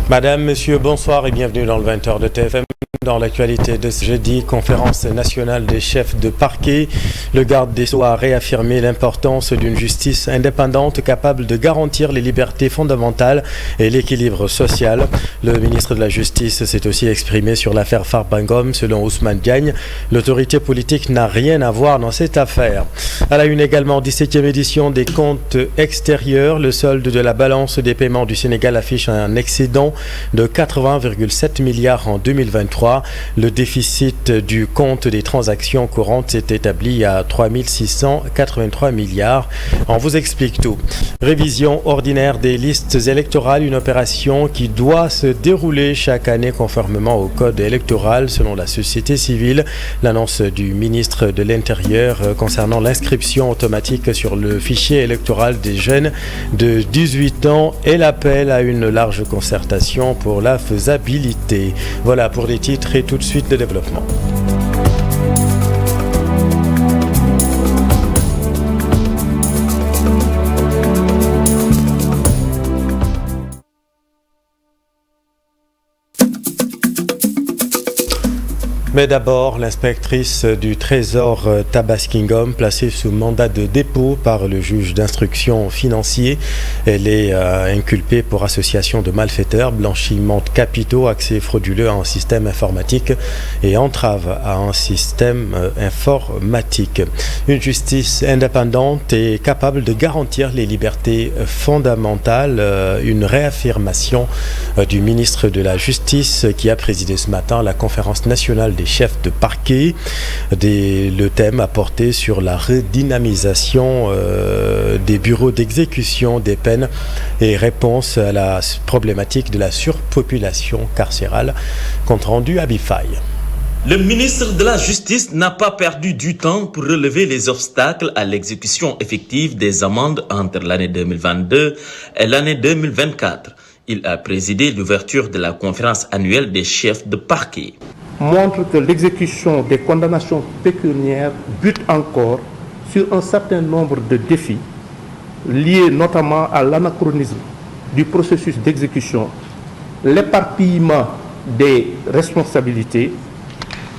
Madame, Monsieur, bonsoir et bienvenue dans le 20h de TFM. Dans l'actualité de ce jeudi, conférence nationale des chefs de parquet, le garde des Sceaux a réaffirmé l'importance d'une justice indépendante capable de garantir les libertés fondamentales et l'équilibre social. Le ministre de la Justice s'est aussi exprimé sur l'affaire Farba-Ngom. Selon Ousmane Diagne, l'autorité politique n'a rien à voir dans cette affaire. À la une également, 17e édition des comptes extérieurs. Le solde de la balance des paiements du Sénégal affiche un excédent de 80,7 milliards en 2023. Le déficit du compte des transactions courantes s'est établi à 3 683 milliards. On vous explique tout. Révision ordinaire des listes électorales, une opération qui doit se dérouler chaque année conformément au code électoral selon la société civile. L'annonce du ministre de l'Intérieur concernant l'inscription automatique sur le fichier électoral des jeunes de 18 ans et l'appel à une large concertation pour la faisabilité. Voilà pour les titres et tout de suite le développement. Mais d'abord, l'inspectrice du Trésor Tabaski Ngom, placée sous mandat de dépôt par le juge d'instruction financier. Elle est inculpée pour association de malfaiteurs, blanchiment de capitaux, accès frauduleux à un système informatique et entrave à un système informatique. Une justice indépendante et capable de garantir les libertés fondamentales. Une réaffirmation du ministre de la Justice qui a présidé ce matin la conférence nationale des chefs de parquet. Le thème a porté sur la redynamisation des bureaux d'exécution des peines et réponse à la problématique de la surpopulation carcérale. Compte rendu à Bifaï. Le ministre de la Justice n'a pas perdu du temps pour relever les obstacles à l'exécution effective des amendes entre l'année 2022 et l'année 2024. Il a présidé l'ouverture de la conférence annuelle des chefs de parquet. Montre que l'exécution des condamnations pécuniaires bute encore sur un certain nombre de défis liés notamment à l'anachronisme du processus d'exécution, l'éparpillement des responsabilités,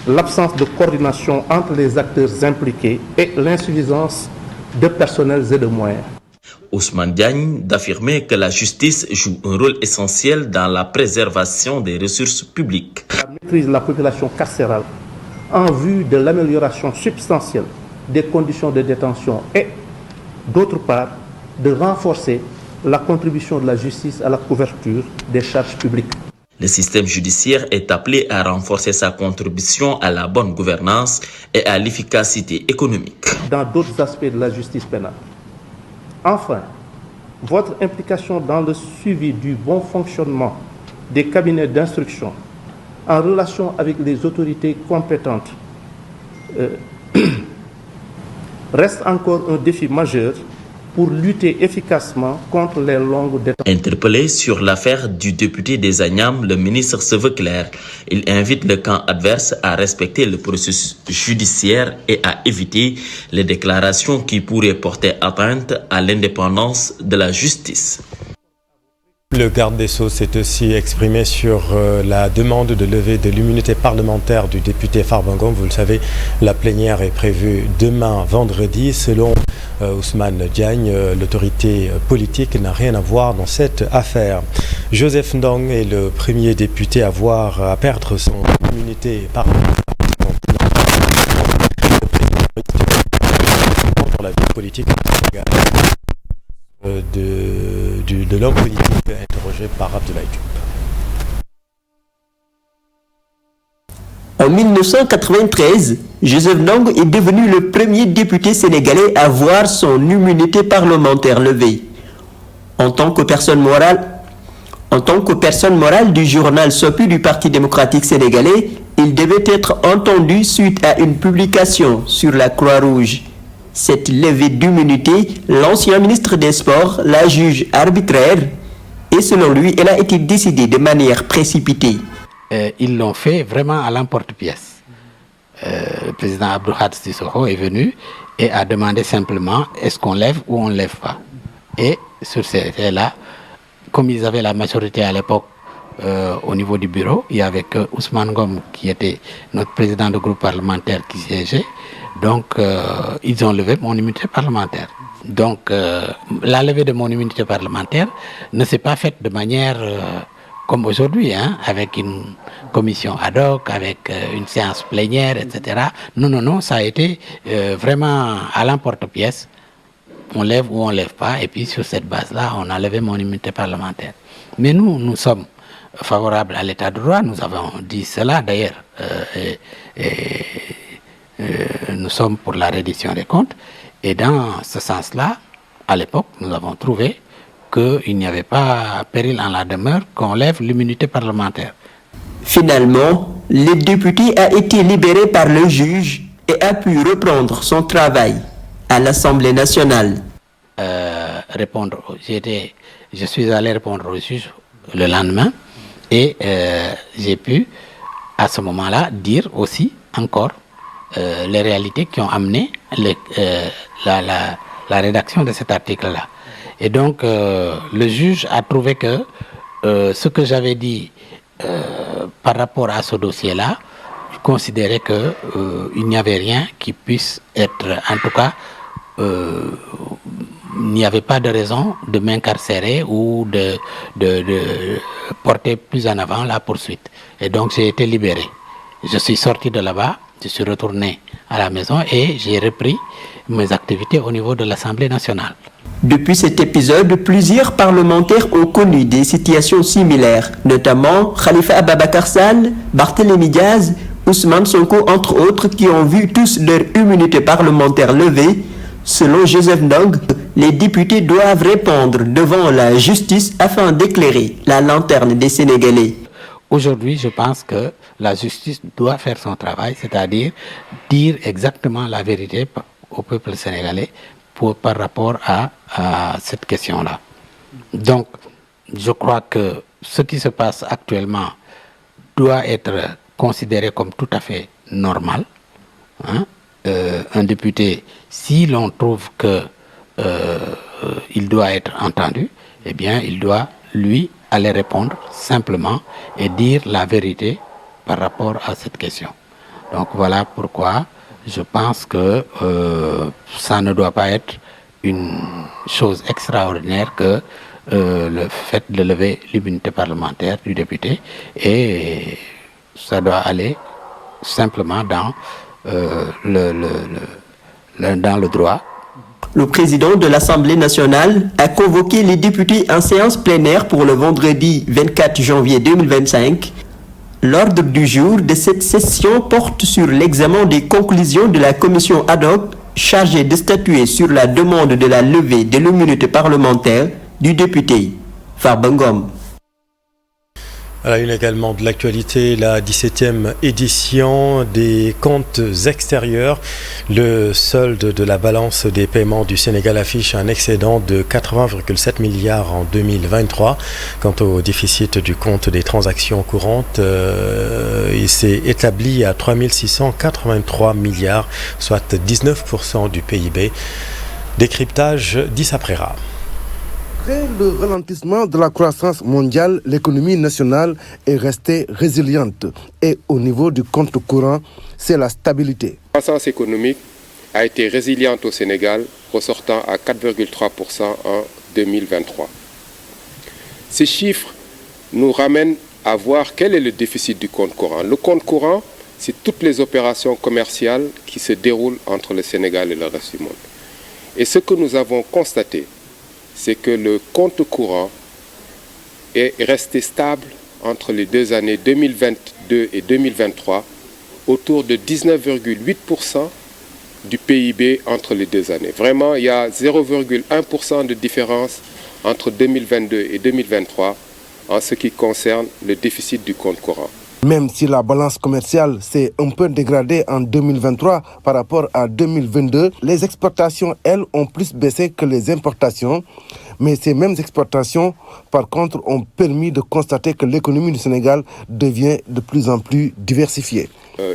l'absence de coordination entre les acteurs impliqués et l'insuffisance de personnels et de moyens. Ousmane Diagne d'affirmer que la justice joue un rôle essentiel dans la préservation des ressources publiques. La maîtrise de la population carcérale en vue de l'amélioration substantielle des conditions de détention et, d'autre part, de renforcer la contribution de la justice à la couverture des charges publiques. Le système judiciaire est appelé à renforcer sa contribution à la bonne gouvernance et à l'efficacité économique. Dans d'autres aspects de la justice pénale. Enfin, votre implication dans le suivi du bon fonctionnement des cabinets d'instruction en relation avec les autorités compétentes reste encore un défi majeur pour lutter efficacement contre les longues détentions. Interpellé sur l'affaire du député des Agnam, le ministre se veut clair. Il invite le camp adverse à respecter le processus judiciaire et à éviter les déclarations qui pourraient porter atteinte à l'indépendance de la justice. Le garde des Sceaux s'est aussi exprimé sur la demande de levée de l'immunité parlementaire du député Farba-Ngom. Vous le savez, la plénière est prévue demain vendredi. Selon Ousmane Diagne, l'autorité politique n'a rien à voir dans cette affaire. Joseph Ndong est le premier député à perdre son immunité parlementaire. Dans la vie politique de l'homme politique interrogé par Abdoulaye Diop. En 1993, Joseph Ndong est devenu le premier député sénégalais à voir son immunité parlementaire levée. En tant que personne morale du journal Sopi du Parti démocratique sénégalais, il devait être entendu suite à une publication sur la Croix-Rouge. Cette levée d'immunité, l'ancien ministre des Sports la juge arbitraire et selon lui, elle a été décidée de manière précipitée. Ils l'ont fait vraiment à l'emporte-pièce. Le président Abdou-Hadj Sissoko est venu et a demandé simplement est-ce qu'on lève ou on ne lève pas. Et sur ces faits-là, comme ils avaient la majorité à l'époque, au niveau du bureau. Il y avait que Ousmane Ngom qui était notre président de groupe parlementaire qui siégeait. Donc, ils ont levé mon immunité parlementaire. Donc, la levée de mon immunité parlementaire ne s'est pas faite de manière comme aujourd'hui, avec une commission ad hoc, avec une séance plénière, etc. Non, ça a été vraiment à l'emporte-pièce. On lève ou on ne lève pas, et puis sur cette base-là, on a levé mon immunité parlementaire. Mais nous sommes favorables à l'état de droit, nous avons dit cela d'ailleurs, nous sommes pour la reddition des comptes, et dans ce sens-là, à l'époque, nous avons trouvé qu'il n'y avait pas péril en la demeure qu'on lève l'immunité parlementaire. Finalement, le député a été libéré par le juge et a pu reprendre son travail à l'Assemblée nationale. Je suis allé répondre au juge le lendemain et j'ai pu à ce moment-là dire aussi encore les réalités qui ont amené la rédaction de cet article-là. Et donc le juge a trouvé que ce que j'avais dit par rapport à ce dossier-là, je considérais qu'il n'y avait rien qui puisse être, en tout cas, il n'y avait pas de raison de m'incarcérer ou de porter plus en avant la poursuite. Et donc j'ai été libéré. Je suis sorti de là-bas, je suis retourné à la maison et j'ai repris mes activités au niveau de l'Assemblée nationale. Depuis cet épisode, plusieurs parlementaires ont connu des situations similaires, notamment Khalifa Ababakar Sall, Barthélémy Diaz, Ousmane Sonko, entre autres, qui ont vu tous leur immunité parlementaire levée. Selon Joseph Ndong, les députés doivent répondre devant la justice afin d'éclairer la lanterne des Sénégalais. Aujourd'hui, je pense que la justice doit faire son travail, c'est-à-dire dire exactement la vérité au peuple sénégalais par rapport à cette question-là. Donc, je crois que ce qui se passe actuellement doit être considéré comme tout à fait normal. Un député, si l'on trouve qu'il doit être entendu, eh bien, il doit, lui, aller répondre simplement et dire la vérité par rapport à cette question. Donc, voilà pourquoi je pense que ça ne doit pas être une chose extraordinaire que le fait de lever l'immunité parlementaire du député, et ça doit aller simplement dans dans le droit. Le président de l'Assemblée nationale a convoqué les députés en séance plénière pour le vendredi 24 janvier 2025. L'ordre du jour de cette session porte sur l'examen des conclusions de la commission ad hoc chargée de statuer sur la demande de la levée de l'immunité parlementaire du député Farba Ngom. À la une également de l'actualité, la 17e édition des comptes extérieurs. Le solde de la balance des paiements du Sénégal affiche un excédent de 80,7 milliards en 2023. Quant au déficit du compte des transactions courantes, il s'est établi à 3 683 milliards, soit 19% du PIB. Décryptage d'Issa Prera. Après le ralentissement de la croissance mondiale, l'économie nationale est restée résiliente. Et au niveau du compte courant, c'est la stabilité. La croissance économique a été résiliente au Sénégal, ressortant à 4,3% en 2023. Ces chiffres nous ramènent à voir quel est le déficit du compte courant. Le compte courant, c'est toutes les opérations commerciales qui se déroulent entre le Sénégal et le reste du monde. Et ce que nous avons constaté, c'est que le compte courant est resté stable entre les deux années 2022 et 2023, autour de 19,8% du PIB entre les deux années. Vraiment, il y a 0,1% de différence entre 2022 et 2023 en ce qui concerne le déficit du compte courant. Même si la balance commerciale s'est un peu dégradée en 2023 par rapport à 2022, les exportations, elles, ont plus baissé que les importations. Mais ces mêmes exportations, par contre, ont permis de constater que l'économie du Sénégal devient de plus en plus diversifiée.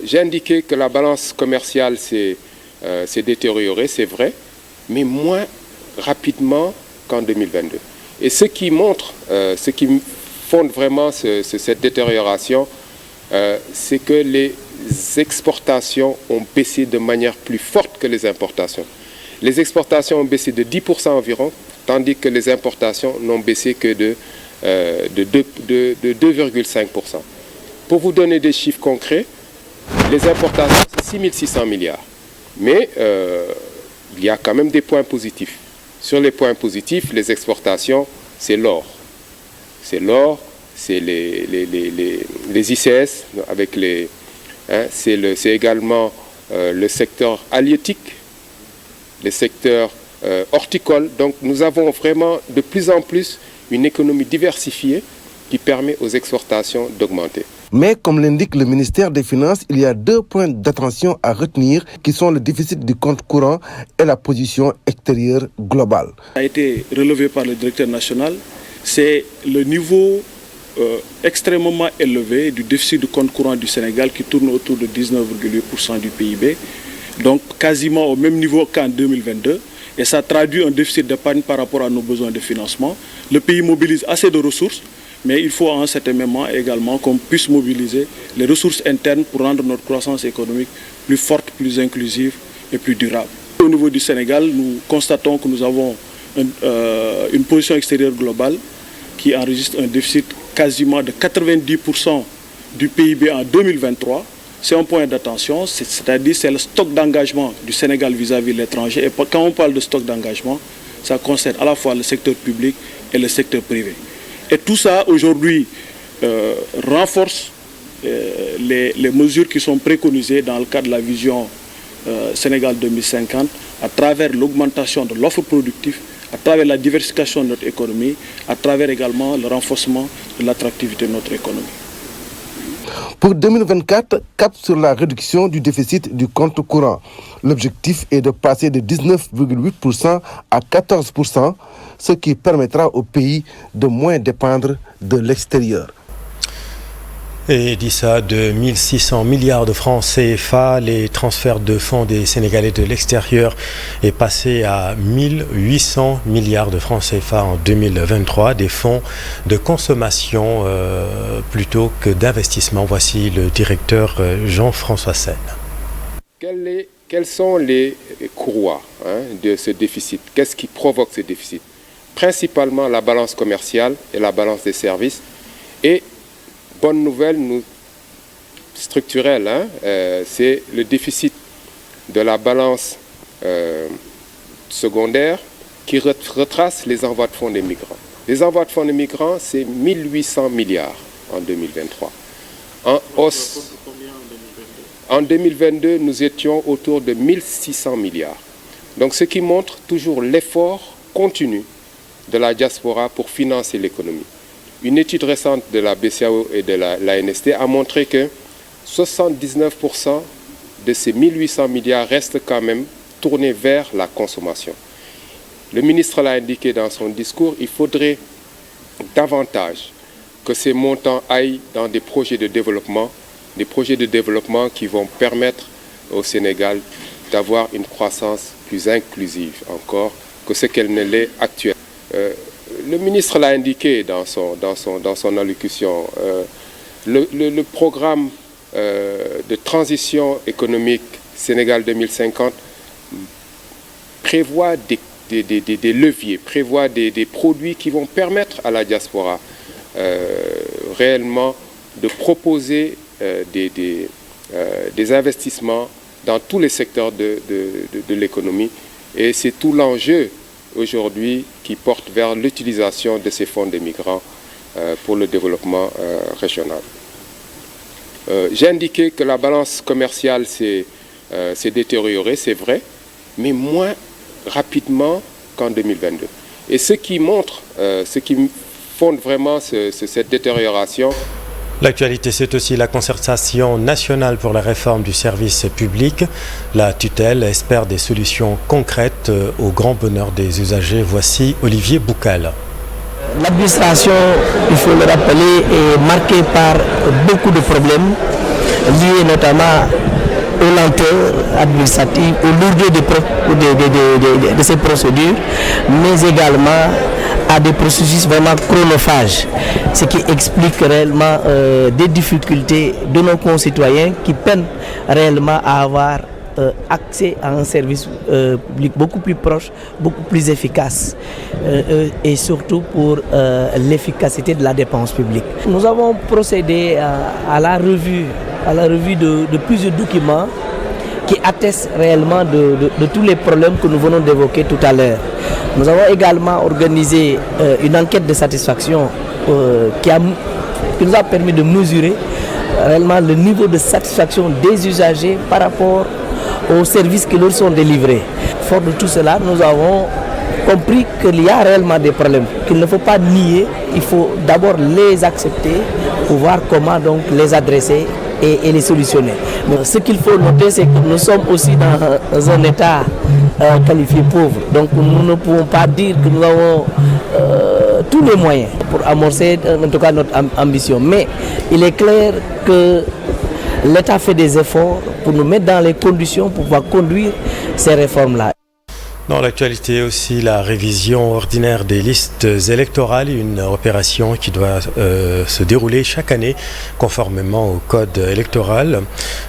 J'ai indiqué que la balance commerciale s'est détériorée, c'est vrai, mais moins rapidement qu'en 2022. Et ce qui montre, ce qui fonde vraiment cette détérioration, c'est que les exportations ont baissé de manière plus forte que les importations. Les exportations ont baissé de 10% environ, tandis que les importations n'ont baissé que de 2,5%. Pour vous donner des chiffres concrets, les importations, c'est 6 600 milliards. Mais il y a quand même des points positifs. Sur les points positifs, les exportations, c'est l'or. C'est l'or, c'est les ICS, avec les, c'est également le secteur halieutique, les secteurs horticoles. Donc nous avons vraiment de plus en plus une économie diversifiée qui permet aux exportations d'augmenter. Mais comme l'indique le ministère des Finances, il y a 2 points d'attention à retenir qui sont le déficit du compte courant et la position extérieure globale. A été relevé par le directeur national, c'est le niveau extrêmement élevé du déficit du compte courant du Sénégal qui tourne autour de 19,8% du PIB, donc quasiment au même niveau qu'en 2022. Et ça traduit un déficit d'épargne par rapport à nos besoins de financement. Le pays mobilise assez de ressources, mais il faut en un certain moment également qu'on puisse mobiliser les ressources internes pour rendre notre croissance économique plus forte, plus inclusive et plus durable. Au niveau du Sénégal, nous constatons que nous avons une position extérieure globale qui enregistre un déficit quasiment de 90% du PIB en 2023. C'est un point d'attention, c'est-à-dire c'est le stock d'engagement du Sénégal vis-à-vis de l'étranger. Et quand on parle de stock d'engagement, ça concerne à la fois le secteur public et le secteur privé. Et tout ça, aujourd'hui, renforce les mesures qui sont préconisées dans le cadre de la vision Sénégal 2050, à travers l'augmentation de l'offre productive, à travers la diversification de notre économie, à travers également le renforcement de l'attractivité de notre économie. Pour 2024, cap sur la réduction du déficit du compte courant. L'objectif est de passer de 19,8% à 14%, ce qui permettra au pays de moins dépendre de l'extérieur. Et dit ça, de 1600 milliards de francs CFA, les transferts de fonds des Sénégalais de l'extérieur est passé à 1800 milliards de francs CFA en 2023, des fonds de consommation plutôt que d'investissement. Voici le directeur Jean-François Sène. Quels sont les courroies de ce déficit? Qu'est-ce qui provoque ce déficit? Principalement la balance commerciale et la balance des services. Et bonne nouvelle structurelle, c'est le déficit de la balance secondaire qui retrace les envois de fonds des migrants. Les envois de fonds des migrants, c'est 1800 milliards en 2023. En hausse. En 2022, nous étions autour de 1600 milliards. Donc ce qui montre toujours l'effort continu de la diaspora pour financer l'économie. Une étude récente de la BCEAO et de l'ANSD a montré que 79% de ces 1800 milliards restent quand même tournés vers la consommation. Le ministre l'a indiqué dans son discours, il faudrait davantage que ces montants aillent dans des projets de développement qui vont permettre au Sénégal d'avoir une croissance plus inclusive encore que ce qu'elle ne l'est actuellement. Le ministre l'a indiqué dans son allocution, le programme de transition économique Sénégal 2050 prévoit des leviers, prévoit des produits qui vont permettre à la diaspora réellement de proposer des investissements dans tous les secteurs de l'économie. Et c'est tout l'enjeu aujourd'hui qui porte vers l'utilisation de ces fonds des migrants pour le développement régional. J'ai indiqué que la balance commerciale s'est détériorée, c'est vrai, mais moins rapidement qu'en 2022. Et ce qui montre, ce qui fonde vraiment cette détérioration. L'actualité, c'est aussi la concertation nationale pour la réforme du service public. La tutelle espère des solutions concrètes au grand bonheur des usagers. Voici Olivier Boucal. L'administration, il faut le rappeler, est marquée par beaucoup de problèmes liés notamment aux lenteurs administratives, aux lourdeurs de ces procédures, mais également à des processus vraiment chronophages. ce qui explique réellement des difficultés de nos concitoyens qui peinent réellement à avoir accès à un service public beaucoup plus proche, beaucoup plus efficace et surtout pour l'efficacité de la dépense publique. Nous avons procédé à la revue de plusieurs documents qui attestent réellement de tous les problèmes que nous venons d'évoquer tout à l'heure. Nous avons également organisé une enquête de satisfaction qui nous a permis de mesurer réellement le niveau de satisfaction des usagers par rapport aux services qui leur sont délivrés. Fort de tout cela, nous avons compris qu'il y a réellement des problèmes, qu'il ne faut pas nier, il faut d'abord les accepter pour voir comment donc les adresser et les solutionner. Mais ce qu'il faut noter, c'est que nous sommes aussi dans un état qualifié pauvre. Donc nous ne pouvons pas dire que nous avons tous les moyens pour amorcer en tout cas notre ambition. Mais il est clair que l'État fait des efforts pour nous mettre dans les conditions pour pouvoir conduire ces réformes-là. Dans l'actualité aussi, la révision ordinaire des listes électorales, une opération qui doit se dérouler chaque année conformément au code électoral.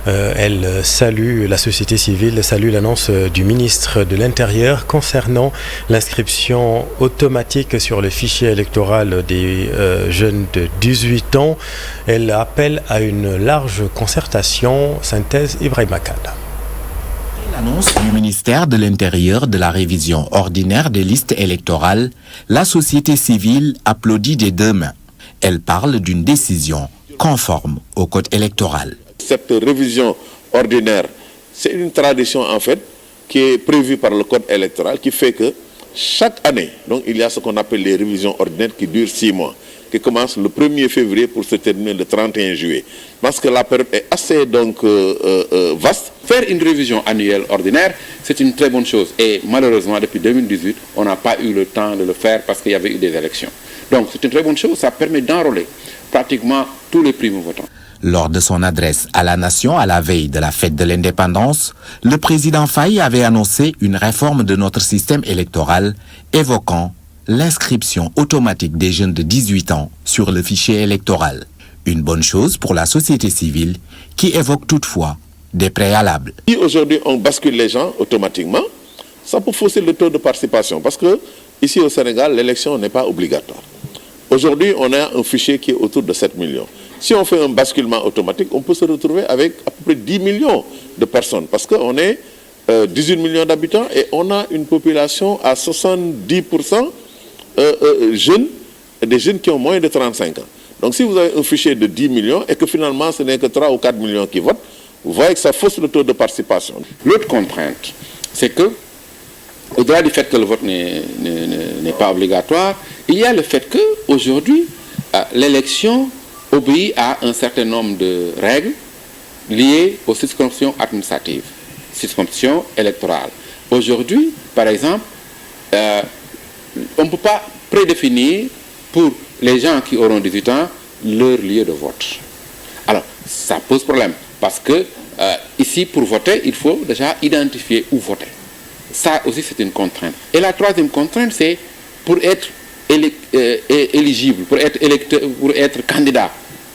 Elle salue, la société civile salue l'annonce du ministre de l'Intérieur concernant l'inscription automatique sur le fichier électoral des jeunes de 18 ans. Elle appelle à une large concertation. Synthèse Ibrahima Kane. L'annonce du ministère de l'Intérieur de la révision ordinaire des listes électorales, la société civile applaudit des deux mains. Elle parle d'une décision conforme au code électoral. Cette révision ordinaire, c'est une tradition en fait qui est prévue par le code électoral qui fait que chaque année, donc il y a ce qu'on appelle les révisions ordinaires qui durent 6 mois, qui commencent le 1er février pour se terminer le 31 juillet. Parce que la période est assez vaste. Faire une révision annuelle ordinaire, c'est une très bonne chose. Et malheureusement, depuis 2018, on n'a pas eu le temps de le faire parce qu'il y avait eu des élections. Donc c'est une très bonne chose, ça permet d'enrôler pratiquement tous les primo-votants. Lors de son adresse à la nation à la veille de la fête de l'indépendance, le président Faye avait annoncé une réforme de notre système électoral, évoquant l'inscription automatique des jeunes de 18 ans sur le fichier électoral. Une bonne chose pour la société civile qui évoque toutefois des préalables. Si aujourd'hui on bascule les gens automatiquement, ça peut fausser le taux de participation parce que ici au Sénégal, l'élection n'est pas obligatoire. Aujourd'hui, on a un fichier qui est autour de 7 millions. Si on fait un basculement automatique, on peut se retrouver avec à peu près 10 millions de personnes parce qu'on est 18 millions d'habitants et on a une population à 70% jeunes, des jeunes qui ont moins de 35 ans. Donc si vous avez un fichier de 10 millions et que finalement ce n'est que 3 ou 4 millions qui votent, vous voyez que ça fausse le taux de participation. L'autre contrainte, c'est que, au-delà du fait que le vote n'est pas obligatoire, il y a le fait qu'aujourd'hui, l'élection obéit à un certain nombre de règles liées aux circonscriptions administratives, circonscriptions électorales. Aujourd'hui, par exemple, on ne peut pas prédéfinir pour les gens qui auront 18 ans leur lieu de vote. Alors, ça pose problème parce que ici, pour voter, il faut déjà identifier où voter. Ça aussi, c'est une contrainte. Et la troisième contrainte, c'est pour être éligible, pour être candidat.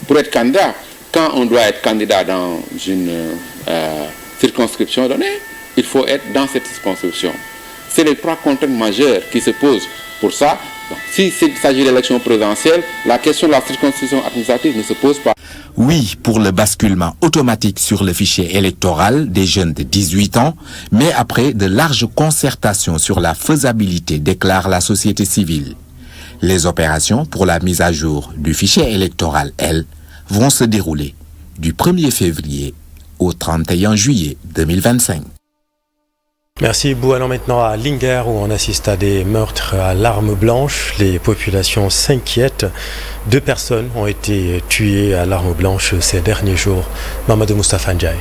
Pour être candidat, quand on doit être candidat dans une circonscription donnée, il faut être dans cette circonscription. C'est les 3 contraintes majeures qui se posent pour ça. Donc, s'il s'agit d'élections présidentielles, la question de la circonscription administrative ne se pose pas. Oui, pour le basculement automatique sur le fichier électoral des jeunes de 18 ans, mais après de larges concertations sur la faisabilité, déclare la société civile. Les opérations pour la mise à jour du fichier électoral, elles, vont se dérouler du 1er février au 31 juillet 2025. Merci. Allons maintenant à Linguère où on assiste à des meurtres à l'arme blanche. Les populations s'inquiètent. 2 personnes ont été tuées à l'arme blanche ces derniers jours. Mamadou Moustapha Ndiaye.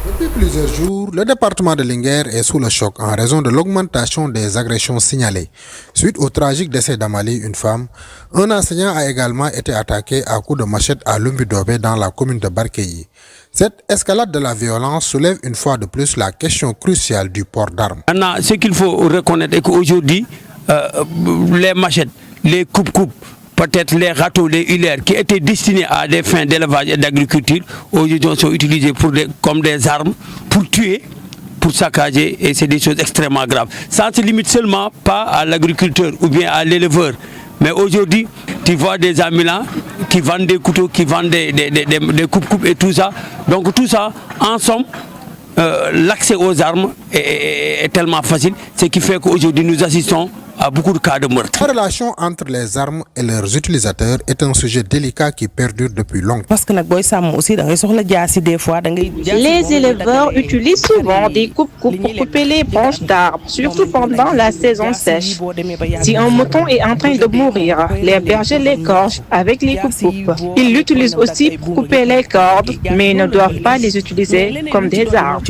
Depuis plusieurs jours, le département de Linguère est sous le choc en raison de l'augmentation des agressions signalées. Suite au tragique décès d'Amali, une femme, un enseignant a également été attaqué à coups de machette à Lumbidobé dans la commune de Barkeyi. Cette escalade de la violence soulève une fois de plus la question cruciale du port d'armes. Ce qu'il faut reconnaître est qu'aujourd'hui, les machettes, les coupes-coupes, peut-être les râteaux, les hulaires qui étaient destinés à des fins d'élevage et d'agriculture, aujourd'hui sont utilisés comme des armes pour tuer, pour saccager, et c'est des choses extrêmement graves. Ça ne se limite seulement pas à l'agriculteur ou bien à l'éleveur, mais aujourd'hui, tu vois des ambulants qui vendent des couteaux, qui vendent des coupes-coupes et tout ça. Donc tout ça, en somme, l'accès aux armes est tellement facile, ce qui fait qu'aujourd'hui nous assistons à beaucoup de cas de meurtre. La relation entre les armes et leurs utilisateurs est un sujet délicat qui perdure depuis longtemps. Parce que les éleveurs utilisent souvent des coupes-coupes pour couper les branches d'arbres, surtout pendant la saison sèche. Si un mouton est en train de mourir, les bergers l'égorgent avec les coupes-coupes. Ils l'utilisent aussi pour couper les cordes, mais ils ne doivent pas les utiliser comme des armes.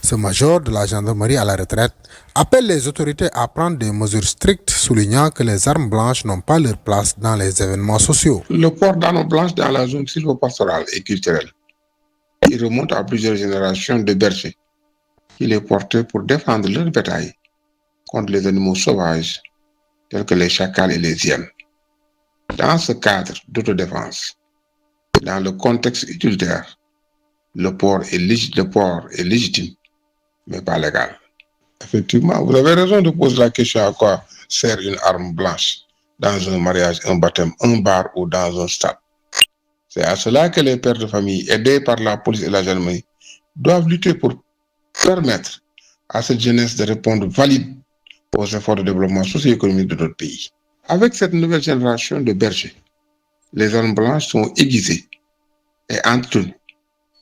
Ce major de la gendarmerie à la retraite appelle les autorités à prendre des mesures strictes, soulignant que les armes blanches n'ont pas leur place dans les événements sociaux. Le port d'armes blanches dans la zone sylvopastorale et culturelle, il remonte à plusieurs générations de bergers qui les portaient pour défendre leur bétail contre les animaux sauvages tels que les chacals et les hyènes. Dans ce cadre d'autodéfense, dans le contexte utilitaire, le port est légitime, mais pas légal. Effectivement, vous avez raison de poser la question à quoi sert une arme blanche dans un mariage, un baptême, un bar ou dans un stade. C'est à cela que les pères de famille, aidés par la police et la gendarmerie, doivent lutter pour permettre à cette jeunesse de répondre valide aux efforts de développement socio-économique de notre pays. Avec cette nouvelle génération de bergers, les armes blanches sont aiguisées et entretenues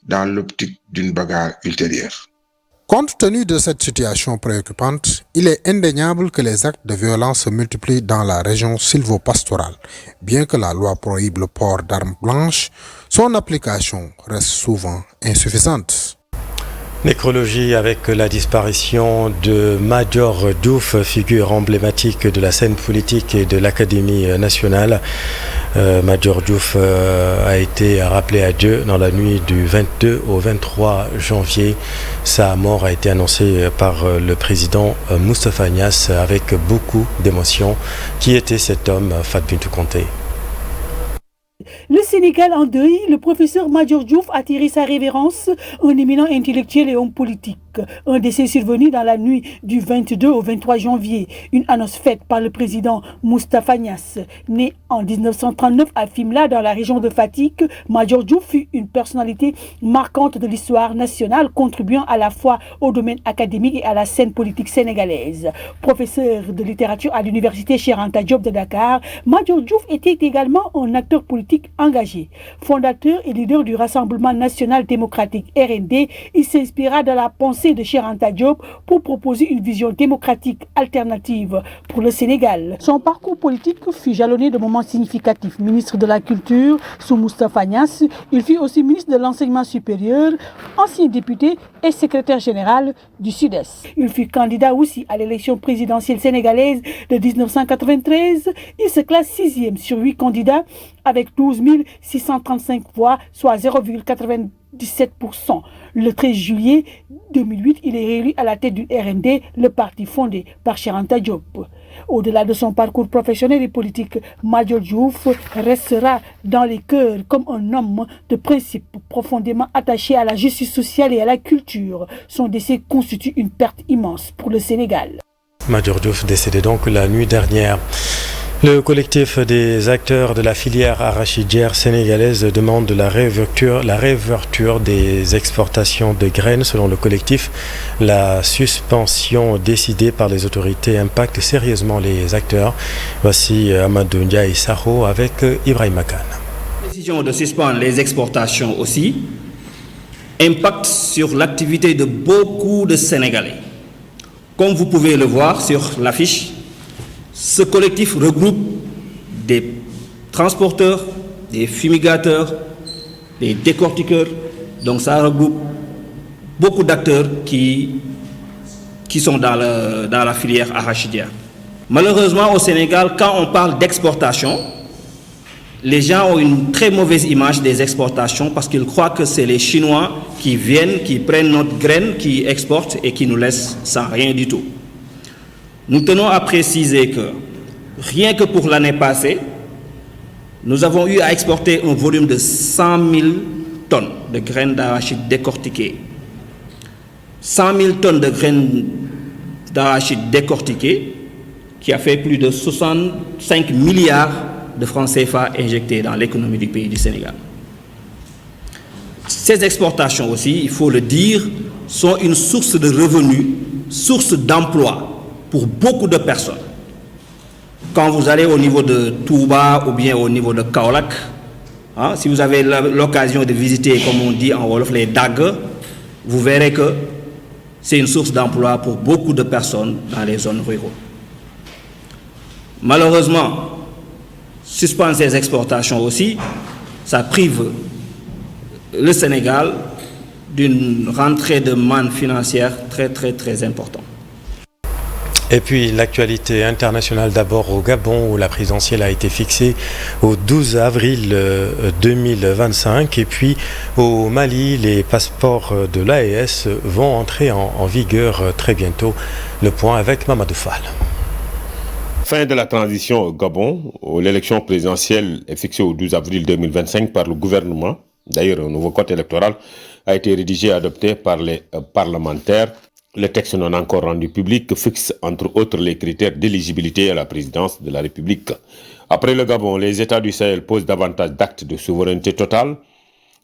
dans l'optique d'une bagarre ultérieure. Compte tenu de cette situation préoccupante, il est indéniable que les actes de violence se multiplient dans la région sylvopastorale. Bien que la loi prohibe le port d'armes blanches, son application reste souvent insuffisante. Nécrologie avec la disparition de Major Diouf, figure emblématique de la scène politique et de l'Académie nationale. Major Diouf a été rappelé à Dieu dans la nuit du 22 au 23 janvier. Sa mort a été annoncée par le président Moustapha Niasse avec beaucoup d'émotion. Qui était cet homme, Fat Bintou Conté? Le Sénégal en deuil, le professeur Major Diouf a tiré sa révérence, un éminent intellectuel et homme politique. Un décès survenu dans la nuit du 22 au 23 janvier. Une annonce faite par le président Moustapha Niasse. Né en 1939 à Fimela, dans la région de Fatick, Major Diouf fut une personnalité marquante de l'histoire nationale, contribuant à la fois au domaine académique et à la scène politique sénégalaise. Professeur de littérature à l'université Cheikh Anta Diop de Dakar, Major Diouf était également un acteur politique engagé. Fondateur et leader du Rassemblement national démocratique RND, il s'inspira de la pensée de Cheikh Anta Diop pour proposer une vision démocratique alternative pour le Sénégal. Son parcours politique fut jalonné de moments significatifs. Ministre de la Culture sous Moustapha Niasse, il fut aussi ministre de l'Enseignement supérieur, ancien député et secrétaire général du Sud-Est. Il fut candidat aussi à l'élection présidentielle sénégalaise de 1993. Il se classe 6e sur 8 candidats avec 12 635 voix, soit 0,97%. Le 13 juillet 2008, il est réélu à la tête du RND, le parti fondé par Cheikh Anta Diop. Au-delà de son parcours professionnel et politique, Major Diouf restera dans les cœurs comme un homme de principe profondément attaché à la justice sociale et à la culture. Son décès constitue une perte immense pour le Sénégal. Major Diouf décédé donc la nuit dernière. Le collectif des acteurs de la filière arachidière sénégalaise demande la réouverture des exportations de graines. Selon le collectif, la suspension décidée par les autorités impacte sérieusement les acteurs. Voici Amadou Ndiaye Sakho avec Ibrahim Makan. La décision de suspendre les exportations aussi impacte sur l'activité de beaucoup de Sénégalais. Comme vous pouvez le voir sur l'affiche, ce collectif regroupe des transporteurs, des fumigateurs, des décortiqueurs. Donc ça regroupe beaucoup d'acteurs qui sont dans la filière arachidière. Malheureusement, au Sénégal, quand on parle d'exportation, les gens ont une très mauvaise image des exportations parce qu'ils croient que c'est les Chinois qui viennent, qui prennent notre graine, qui exportent et qui nous laissent sans rien du tout. Nous tenons à préciser que rien que pour l'année passée, nous avons eu à exporter un volume de 100 000 tonnes de graines d'arachide décortiquées. 100 000 tonnes de graines d'arachide décortiquées qui a fait plus de 65 milliards de francs CFA injectés dans l'économie du pays du Sénégal. Ces exportations aussi, il faut le dire, sont une source de revenus, source d'emploi pour beaucoup de personnes. Quand vous allez au niveau de Touba ou bien au niveau de Kaolack, hein, si vous avez l'occasion de visiter, comme on dit en Wolof, les dagues, vous verrez que c'est une source d'emploi pour beaucoup de personnes dans les zones rurales. Malheureusement, suspendre ces exportations aussi, ça prive le Sénégal d'une rentrée de manne financière très importante. Et puis l'actualité internationale d'abord au Gabon où la présidentielle a été fixée au 12 avril 2025 et puis au Mali les passeports de l'AES vont entrer en vigueur très bientôt. Le point avec Mamadou Fall. Fin de la transition au Gabon, où l'élection présidentielle est fixée au 12 avril 2025 par le gouvernement. D'ailleurs, un nouveau code électoral a été rédigé et adopté par les parlementaires. Le texte non encore rendu public fixe entre autres les critères d'éligibilité à la présidence de la République. Après le Gabon, les États du Sahel posent davantage d'actes de souveraineté totale.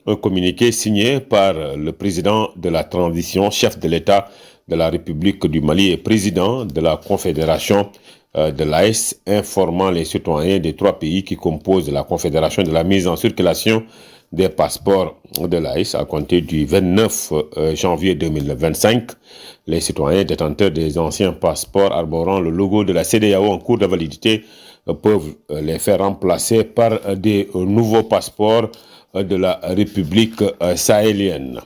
Un communiqué signé par le président de la transition, chef de l'État de la République du Mali et président de la Confédération de l'AES, informant les citoyens des 3 pays qui composent la Confédération de la mise en circulation des passeports de l'AES à compter du 29 janvier 2025. Les citoyens détenteurs des anciens passeports arborant le logo de la CEDEAO en cours de validité peuvent les faire remplacer par des nouveaux passeports de la République sahélienne.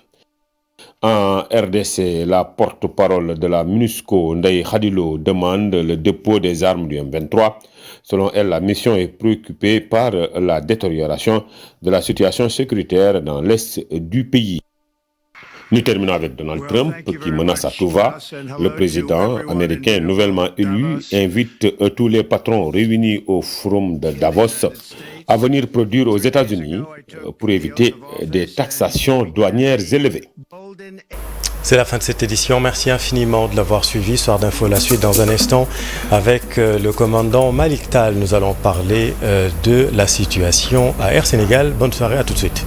En RDC, la porte-parole de la MINUSCO, Ndeye Khadilo, demande le dépôt des armes du M23. Selon elle, la mission est préoccupée par la détérioration de la situation sécuritaire dans l'est du pays. Nous terminons avec Donald Trump qui menace à tout va. Le président américain nouvellement élu invite tous les patrons réunis au forum de Davos à venir produire aux États-Unis pour éviter des taxations douanières élevées. C'est la fin de cette édition. Merci infiniment de l'avoir suivi. Soir d'info, la suite dans un instant avec le commandant Malik Tal. Nous allons parler de la situation à Air Sénégal. Bonne soirée, à tout de suite.